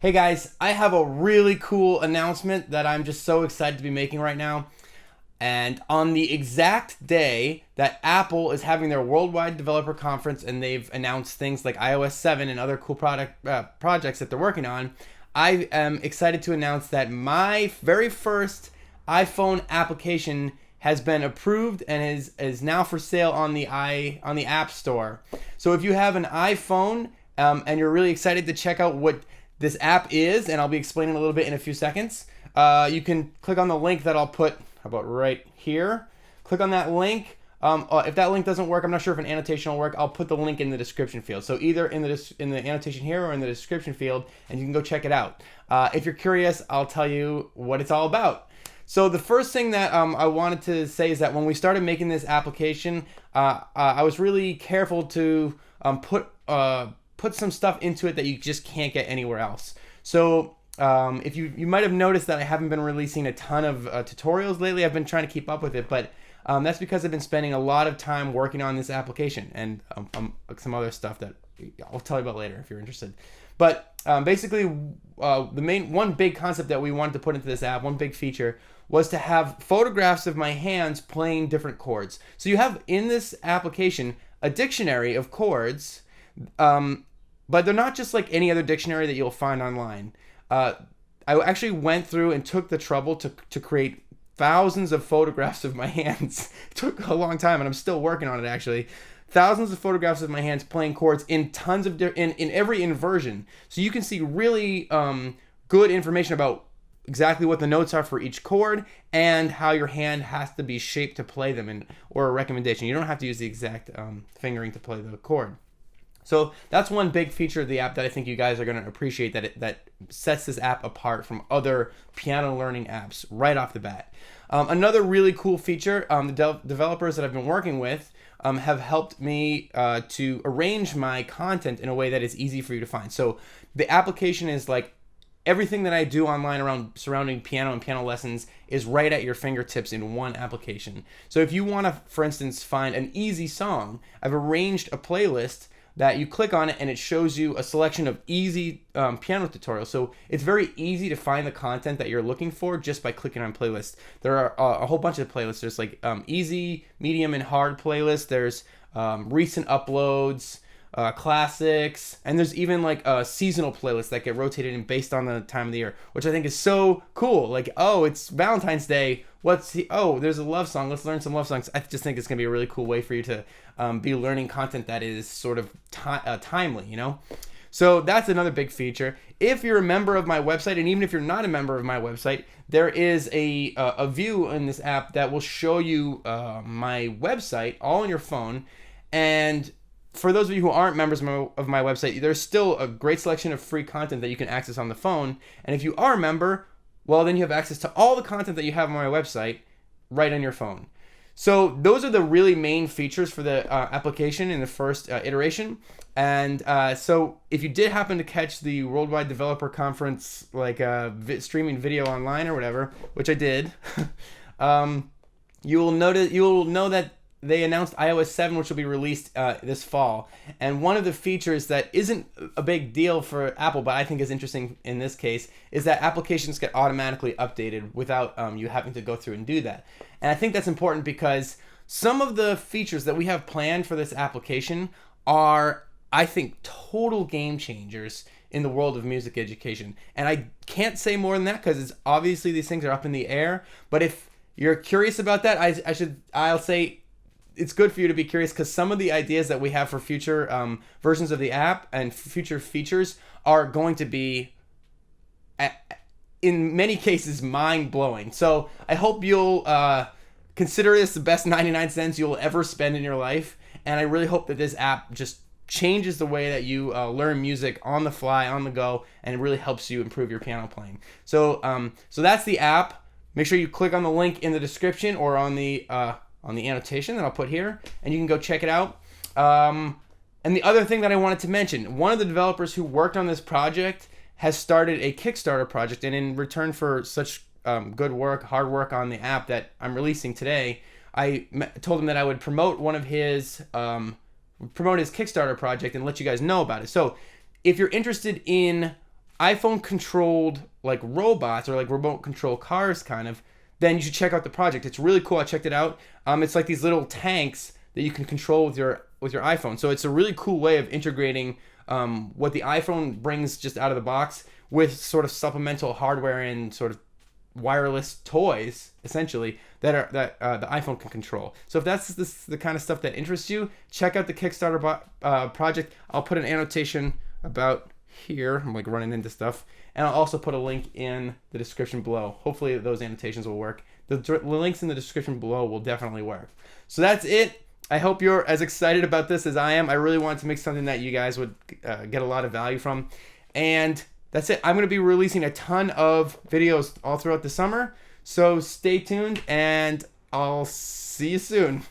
Hey guys, I have a really cool announcement that I'm just so excited to be making right now. And on the exact day that Apple is having their worldwide developer conference and they've announced things like iOS 7 and other cool projects that they're working on, I am excited to announce that my very first iPhone application has been approved and is now for sale on the App Store. So if you have an iPhone and you're really excited to check out what this app is, and I'll be explaining a little bit in a few seconds, you can click on the link that I'll put, how about right here? Click on that link. If that link doesn't work, I'm not sure if an annotation will work. I'll put the link in the description field. So either in the annotation here or in the description field, and you can go check it out. If you're curious, I'll tell you what it's all about. So the first thing that I wanted to say is that when we started making this application, I was really careful to put some stuff into it that you just can't get anywhere else. So if you might have noticed that I haven't been releasing a ton of tutorials lately. I've been trying to keep up with it, but that's because I've been spending a lot of time working on this application and some other stuff that I'll tell you about later if you're interested. But basically, one big concept that we wanted to put into this app, one big feature, was to have photographs of my hands playing different chords. So you have in this application a dictionary of chords, but they're not just like any other dictionary that you'll find online. I actually went through and took the trouble to create thousands of photographs of my hands. It took a long time, and I'm still working on it actually. Thousands of photographs of my hands playing chords in tons of in every inversion, so you can see really good information about exactly what the notes are for each chord and how your hand has to be shaped to play them, or a recommendation. You don't have to use the exact fingering to play the chord. So that's one big feature of the app that I think you guys are going to appreciate, that sets this app apart from other piano learning apps right off the bat. Another really cool feature, the developers that I've been working with have helped me to arrange my content in a way that is easy for you to find. So the application is like everything that I do online surrounding piano and piano lessons is right at your fingertips in one application. So if you want to, for instance, find an easy song, I've arranged a playlist that you click on it and it shows you a selection of easy piano tutorials. So it's very easy to find the content that you're looking for just by clicking on playlists. There are a whole bunch of playlists. There's like easy, medium, and hard playlists. There's recent uploads, classics, and there's even like seasonal playlists that get rotated in based on the time of the year, which I think is so cool. Like, oh, it's Valentine's Day. There's a love song. Let's learn some love songs. I just think it's gonna be a really cool way for you to be learning content that is sort of timely, you know? So that's another big feature. If you're a member of my website, and even if you're not a member of my website, there is a view in this app that will show you my website all on your phone. And for those of you who aren't members of my website, there's still a great selection of free content that you can access on the phone. And if you are a member, well, then you have access to all the content that you have on my website right on your phone. So those are the really main features for the application in the first iteration. And so if you did happen to catch the Worldwide Developer Conference, like streaming video online or whatever, which I did, you will know that they announced iOS 7, which will be released this fall. And one of the features that isn't a big deal for Apple, but I think is interesting in this case, is that applications get automatically updated without you having to go through and do that. And I think that's important because some of the features that we have planned for this application are, I think, total game changers in the world of music education. And I can't say more than that because it's obviously these things are up in the air. But if you're curious about that, I'll say it's good for you to be curious, because some of the ideas that we have for future versions of the app and future features are going to be, in many cases, mind-blowing. So I hope you'll consider this the best 99 cents you'll ever spend in your life. And I really hope that this app just changes the way that you learn music on the fly, on the go, and it really helps you improve your piano playing. So that's the app. Make sure you click on the link in the description or on the annotation that I'll put here, and you can go check it out. And the other thing that I wanted to mention, one of the developers who worked on this project has started a Kickstarter project, and in return for such hard work on the app that I'm releasing today, I told him that I would promote his Kickstarter project and let you guys know about it. So if you're interested in iPhone controlled like robots or like remote control cars kind of, then you should check out the project. It's really cool. I checked it out. It's like these little tanks that you can control with your iPhone. So it's a really cool way of integrating what the iPhone brings just out of the box with sort of supplemental hardware and sort of wireless toys essentially that the iPhone can control. So if that's the kind of stuff that interests you, check out the Kickstarter project. I'll put an annotation about here. I'm like running into stuff, and I'll also put a link in the description below. Hopefully those annotations will work. The links in the description below will definitely work. So that's it. I hope you're as excited about this as I am. I really wanted to make something that you guys would get a lot of value from, and that's it. I'm going to be releasing a ton of videos all throughout the summer, so stay tuned, and I'll see you soon.